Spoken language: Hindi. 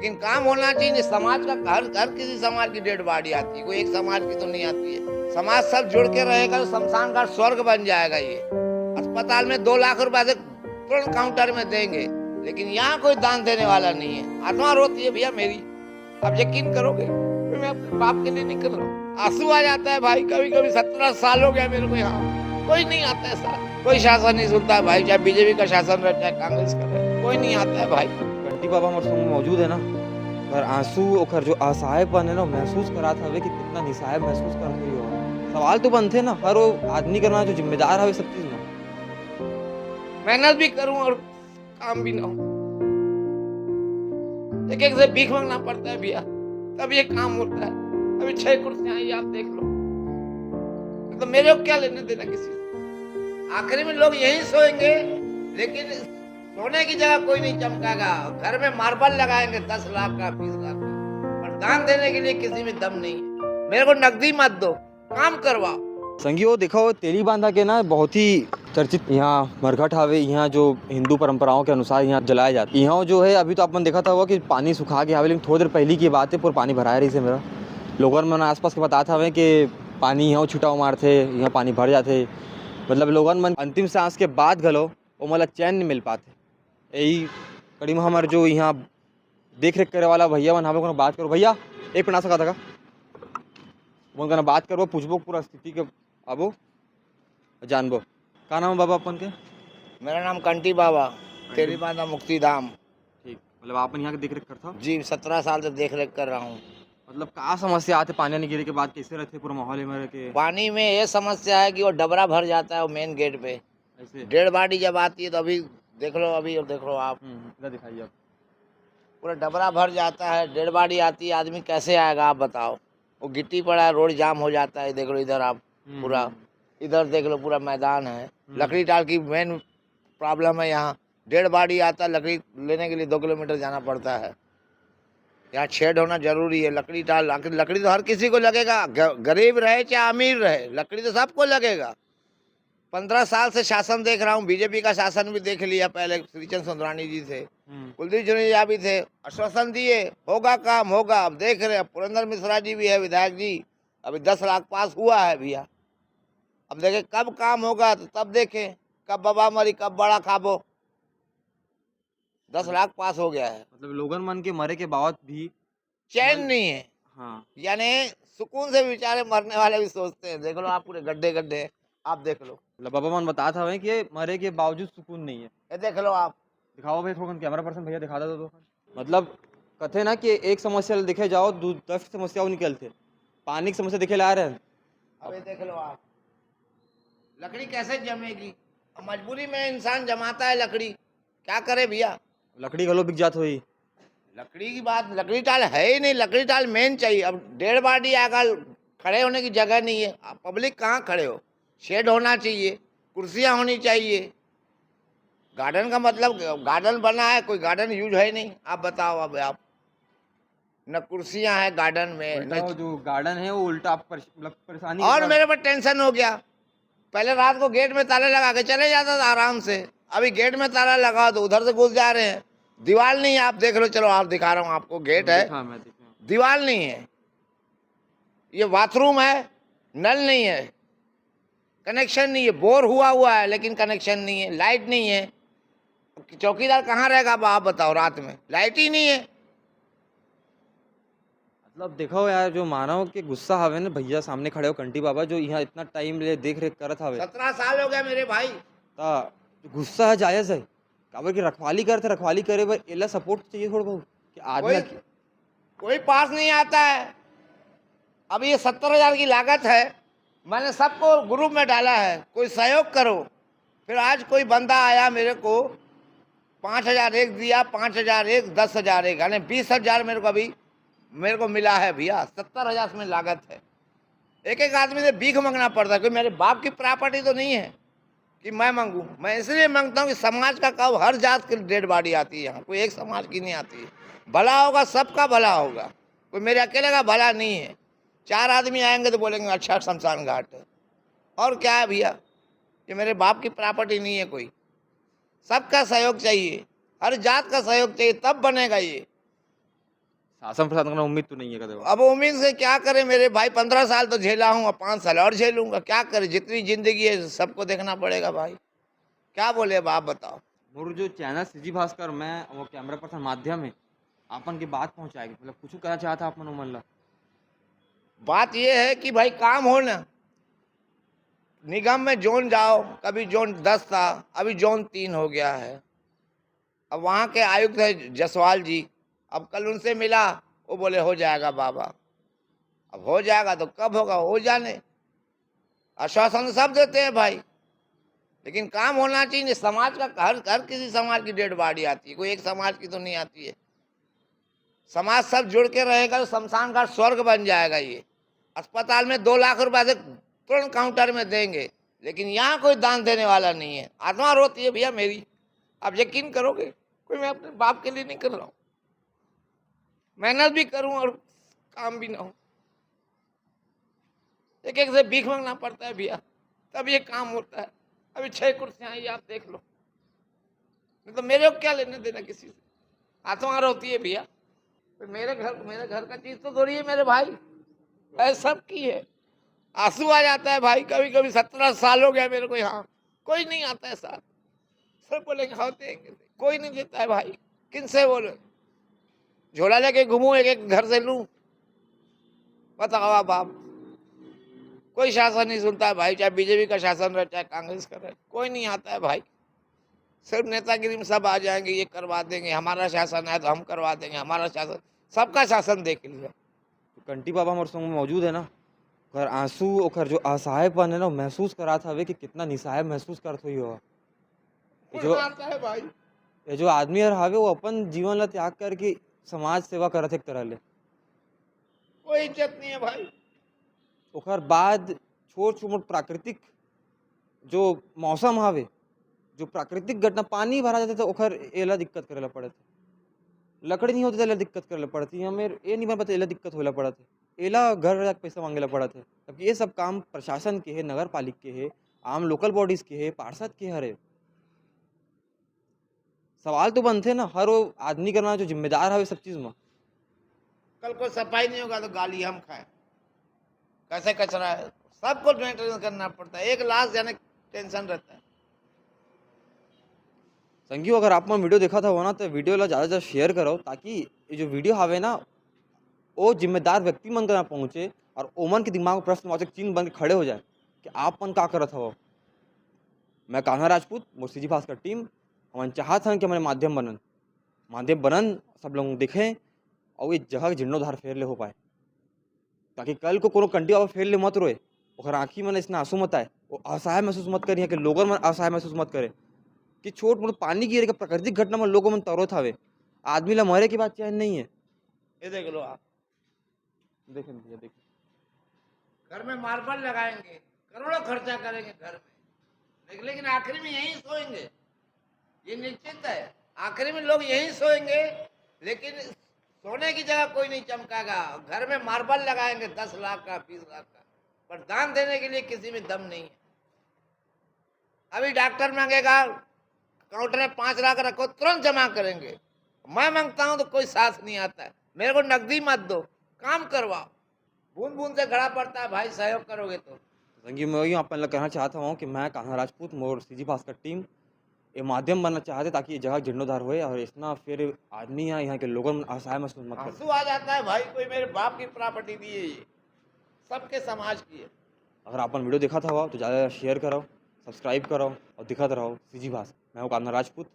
लेकिन काम होना चाहिए नहीं। समाज का हर हर किसी समाज की डेड बॉडी आती है, कोई एक समाज की तो नहीं आती है। समाज सब जुड़ के रहेगा तो शमशान घाट स्वर्ग बन जाएगा। ये अस्पताल में 2 लाख रुपए से तुरंत काउंटर में देंगे, लेकिन यहाँ कोई दान देने वाला नहीं है। आत्मा रोती है भैया मेरी, आप यकीन करोगे, मैं अपने बाप के लिए नहीं कर रहा हूँ। आंसू आ जाता है भाई, कभी कभी 17 साल हो गया मेरे को यहाँ, कोई नहीं आता है सर, कोई शासन नहीं सुनता है भाई, चाहे बीजेपी का शासन रहे चाहे कांग्रेस का रहे, कोई नहीं आता है भाई। घंटी बाबा हमारे संग मौजूद है ना, और आंसू ओकर जो असहायपन है ना महसूस करा था कि कितना निसहाय महसूस कर रही हो। सवाल तो बनते ना हर वो आदमी करना जो जिम्मेदार है सब चीज में। मेहनत भी करूं और काम भी ना हो, एक एक से भीख मांगना पड़ता है भैया, तब ये काम होता है। अभी 6 कुर्सियां आई, आप देख लो, तो मेरे को क्या लेने देना किसी से। आखिरी में लोग यहीं सोएंगे, लेकिन सोने की जगह कोई नहीं चमकाएगा। घर में मार्बल लगाएंगे 10 लाख का 20 लाख का, पर दान देने के लिए किसी में दम नहीं है। मेरे को नकदी मत दो, काम करवाओ। संगियो देखो तेली बांधा के ना बहुत ही चर्चित यहाँ मरघट हावे, यहाँ जो हिंदू परंपराओं के अनुसार यहाँ जलाया जाता है। यहाँ जो है अभी तो आपने देखा था हुआ कि पानी सुखा के हावे, लेकिन थोड़ी देर पहले की बात है पूरा पानी भराया रही से मेरा लोगों में आसपास के बताता हवे कि पानी यहाँ छुटाव मारते, यहाँ पानी भर जाते, मतलब लोगन मन अंतिम सांस के बाद गलो वो मतलब चैन नहीं मिल पाते। यही कड़ी में हमारे जो यहाँ देख रेख करे वाला भैया मन हमें बात करो, भैया एक पना सका था उनका बात करबो, पूछबो पूरा स्थिति के आबो जानबो। का नाम है बाबा अपन के? मेरा नाम कंटी बाबा, तेली बांधा मुक्ति धाम। ठीक, मतलब आपन यहाँ के देख रेख करता? जी 17 साल से देख रेख कर रहा हूँ। मतलब का समस्या आते पानी नहीं गिरे के बाद, कैसे रहते पूरा माहौल में रह के? पानी में ये समस्या है कि वो डबरा भर जाता है वो मेन गेट पे। ऐसे डेढ़ बाड़ी जब आती है तो अभी देख लो, अभी देख लो आप, इधर दिखाइए आप। पूरा डबरा भर जाता है, डेढ़ बाड़ी आती है, आदमी कैसे आएगा आप बताओ। वो गिट्टी पड़ा है, रोड जाम हो जाता है। देख लो इधर आप, पूरा इधर देख लो, पूरा मैदान है। लकड़ी टाल की मेन प्रॉब्लम है यहाँ। डेढ़ बाड़ी आता है, लकड़ी लेने के लिए 2 किलोमीटर जाना पड़ता है। यहाँ शेड होना जरूरी है। लकड़ी टाल, लकड़ी तो हर किसी को लगेगा, गरीब रहे चाहे अमीर रहे, लकड़ी तो सबको लगेगा। 15 साल से शासन देख रहा हूँ, बीजेपी का शासन भी देख लिया पहले, श्रीचंद सुंदरानी जी थे, कुलदीप जुनेजा भी थे, आश्वासन दिए होगा काम होगा। अब देख रहे हैं, पुरंदर मिश्रा जी भी है विधायक जी, अभी 10 लाख पास हुआ है भैया। अब देखे कब काम होगा तो तब देखे, कब बाबा मरी कब बड़ा खाबो। 10 लाख पास हो गया है, मतलब लोगन मन के मरे के बाद भी चैन नहीं है। हाँ, यानी सुकून से बेचारे मरने वाले भी सोचते हैं। देख लो आप, पूरे गड्ढे गड्ढे आप देख लो। मतलब बाबा मन बताता हमें कि मरे के बावजूद सुकून नहीं है। ये देख लो आप, दिखाओ भाई थोड़ा कैमरा पर्सन भैया दिखा दो तो। मतलब कथे ना कि एक समस्या देखे जाओ 10 समस्या निकलते, पानी की समस्या देखे ला रहे हैं। अब ये देख लो आप, लकड़ी कैसे जमेगी। मजबूरी में इंसान जमाता है लकड़ी, क्या करे भैया। लकड़ी गलो बिक जात हुई। लकड़ी की बात, लकड़ी टाल है ही नहीं, लकड़ी टाल मेन चाहिए। अब डेढ़ बाटी आकर खड़े होने की जगह नहीं है, आप पब्लिक कहाँ खड़े हो। शेड होना चाहिए, कुर्सियाँ होनी चाहिए। गार्डन का मतलब, गार्डन बना है, कोई गार्डन यूज है नहीं। आप बताओ, अब आप न कुर्सियाँ हैं गार्डन में उल्टा वो जो गार्डन है वो उल्टा आप मतलब परेशानी और मेरे पर टेंशन हो गया। पहले रात को गेट में ताले लगा के चले जाता था आराम से, अभी गेट में ताला लगा तो उधर से घुस जा रहे हैं। दीवार नहीं है, आप देख लो, चलो आप दिखा रहा हूँ आपको, गेट है, दीवार नहीं है। ये बाथरूम है, नल नहीं है, कनेक्शन नहीं है, बोर हुआ है लेकिन कनेक्शन नहीं है, लाइट नहीं है। चौकीदार कहाँ रहेगा आप बताओ, रात में लाइट ही नहीं है। मतलब देखो यार, जो मानव के गुस्सा हवे ना भैया सामने खड़े हो कंटी बाबा, जो यहाँ इतना टाइम ले देख रेख करत हवे, 17 साल हो गया मेरे भाई। ता गुस्सा है जायज है, काबर की रखवाली करते, रखवाली करे बर एला सपोर्ट चाहिए थोड़ा बहुत कि आदमी कोई पास नहीं आता है। अब ये 70,000 की लागत है, मैंने सबको ग्रुप में डाला है, कोई सहयोग करो। फिर आज कोई बंदा आया मेरे को, 5,000 एक दिया, 5,000 एक, 10,000 एक, यानी 20,000 मेरे को अभी मेरे को मिला है भैया। 70,000 में लागत है। एक एक आदमी से भीख मांगना पड़ता है, कोई मेरे बाप की प्रॉपर्टी तो नहीं है कि मैं मांगूं। मैं इसलिए मांगता हूँ कि समाज का काम, हर जात की डेड बॉडी आती है यहाँ, कोई एक समाज की नहीं आती है। भला होगा, सबका भला होगा, कोई मेरे अकेले का भला नहीं है। 4 आदमी आएंगे तो बोलेंगे अच्छा शमशान घाट है, और क्या है भैया। ये मेरे बाप की प्रॉपर्टी नहीं है कोई। सबका सहयोग चाहिए, हर जात का सहयोग चाहिए, तब बनेगा ये। शासन प्रशासन का उम्मीद तो नहीं है कदे अब उम्मीद से क्या करे मेरे भाई, 15 साल तो झेला हूँ, अब 5 साल और झेलूंगा, क्या करे, जितनी जिंदगी है सबको देखना पड़ेगा भाई, क्या बोले अब आप बताओ। मोर जो चैनल सीजी भास्कर मैं वो कैमरा पर्सन माध्यम है आपन की बात पहुंचाएगी मतलब कुछ कहना चाहता आपन उमन ला बात ये है कि भाई काम हो ना, निगम में जोन जाओ, कभी जोन 10 था, अभी जोन 3 हो गया है। अब वहाँ के आयुक्त है जसवाल जी, अब कल उनसे मिला, वो बोले हो जाएगा बाबा। अब हो जाएगा तो कब होगा, हो जाने, आश्वासन सब देते हैं भाई, लेकिन काम होना चाहिए। समाज का हर किसी समाज की डेड बॉडी आती है, कोई एक समाज की तो नहीं आती है। समाज सब जुड़ के रहेगा तो शमशान घाट स्वर्ग बन जाएगा। ये अस्पताल में 2 लाख रुपए से तुरंत काउंटर में देंगे, लेकिन यहाँ कोई दान देने वाला नहीं है। आत्मा रोती है भैया मेरी, आप यकीन करोगे, कोई मैं अपने बाप के लिए नहीं कर रहा हूँ, मेहनत भी करूँ और काम भी ना हो, एक एक से भीख मांगना पड़ता है भैया, तब ये काम होता है। अभी 6 कुर्सियां आई, आप देख लो, नहीं तो मेरे को क्या लेने देना किसी से, आत्मा रोती है भैया। तो मेरे घर का चीज तो थोड़ी है मेरे भाई, है सबकी है। आंसू आ जाता है भाई, कभी कभी 17 साल हो गया मेरे को यहाँ, कोई नहीं आता है साथ, सब बोलेंगे हाँ देंगे, कोई नहीं देता है भाई, किन से बोले, झोला लेके घूमू, एक एक घर से लूं, बताओ आप कोई शासन नहीं सुनता है भाई, चाहे बीजेपी का शासन रहे चाहे कांग्रेस का रहे, कोई नहीं आता है भाई। सिर्फ नेतागिरी में सब आ जाएंगे, ये करवा देंगे, हमारा शासन है तो हम करवा देंगे, हमारा शासन, सबका शासन देख लिया। तो कंटी बाबा हमारे संग में मौजूद है ना ओकर आंसू ओकर जो असहायपन है ना महसूस करात हवे कि कितना निसहाय महसूस करत होई हो जो आता है भाई, ये जो आदमी हर हावे वो अपन जीवन ला त्याग करके समाज सेवा करत एक तरह ले कोई इज्जत नहीं है भाई। ओकर बाद छोट छोट प्राकृतिक जो मौसम हावे जो प्राकृतिक घटना पानी भरा जाता तो ओकर एला दिक्कत करेला पड़त लकड़ी नहीं होती तो एला दिक्कत करेला पड़ती हमें ये नहीं पता एला दिक्कत होला पड़त एला घर जाके पैसा मांगेला पड़त है जबकि ये सब काम प्रशासन के है नगर पालिक के है आम लोकल बॉडीज के है पार्षद के हरे सवाल तो बनते ना हर वो आदमी करना जो जिम्मेदार है सब चीज में कल को सफाई नहीं होगा तो गाली हम खाए, कैसे कचरा है, सबको मेंटेन करना पड़ता है, एक लाश जाने टेंशन रहता है। संगियो अगर आप वीडियो देखा था हो ना तो वीडियो ला ज़्यादा से ज़्यादा शेयर करो ताकि ये जो वीडियो हावे ना वो जिम्मेदार व्यक्ति मन का पहुँचे और ओमन के दिमाग में प्रश्नवाचक चिन्ह बन के खड़े हो जाए कि आप मन का करत हो। मैं कान्हा राजपूत मोर भास्कर टीम हम चाहत हन कि हमारे माध्यम बनन सब लोग देखें और ये जगह के जीर्णोद्धार फेर ले हो पाए ताकि कल को कोनो कंटी बाबा फेर ले मत रोए ओकर आँखी मन इतना आंसू मत आए वो असहाय महसूस मत करिए कि लोगों मन असहाय महसूस मत करे कि छोट मोट पानी गिरे के प्राकृतिक घटना में लोगों मन तरोत हवे आदमी ला मरे की बात चैन नहीं है। ये देख लो आप, देखें भैया देखें घर में मार्बल लगाएंगे, करोड़ों खर्चा करेंगे घर में, लेकिन आखिरी में यहीं सोएंगे, ये निश्चित है, आखिरी में लोग यहीं सोएंगे, लेकिन सोने की जगह कोई नहीं चमकाएगा। घर में मार्बल लगाएंगे 10 लाख का 20 लाख का, पर दान देने के लिए किसी में दम नहीं है। अभी डॉक्टर मांगेगा, काउंटर में 5 लाख रखो, तुरंत जमा करेंगे। मैं मांगता हूं तो कोई साथ नहीं आता है, मेरे को नकदी मत दो, काम करवाओ, बूंद बूंद से घड़ा पड़ता है भाई, सहयोग करोगे तो। संगी मैं यूँ अपन कहना चाहता हूँ कि मैं कान्हा राजपूत मोर भास्कर टीम ये माध्यम बनना चाहते ताकि ये जगह जीर्णोद्धार होए और इतना फिर आदमी यहाँ के लोगों में असहाय महसूस मत आंसू आ जाता है भाई, कोई मेरे बाप की प्रॉपर्टी दी है, ये सबके समाज की है। अगर अपन वीडियो देखा था तो ज़्यादा शेयर करो सब्सक्राइब करो और दिखाते रहो भास्कर मैं हूँ कान्हा राजपूत।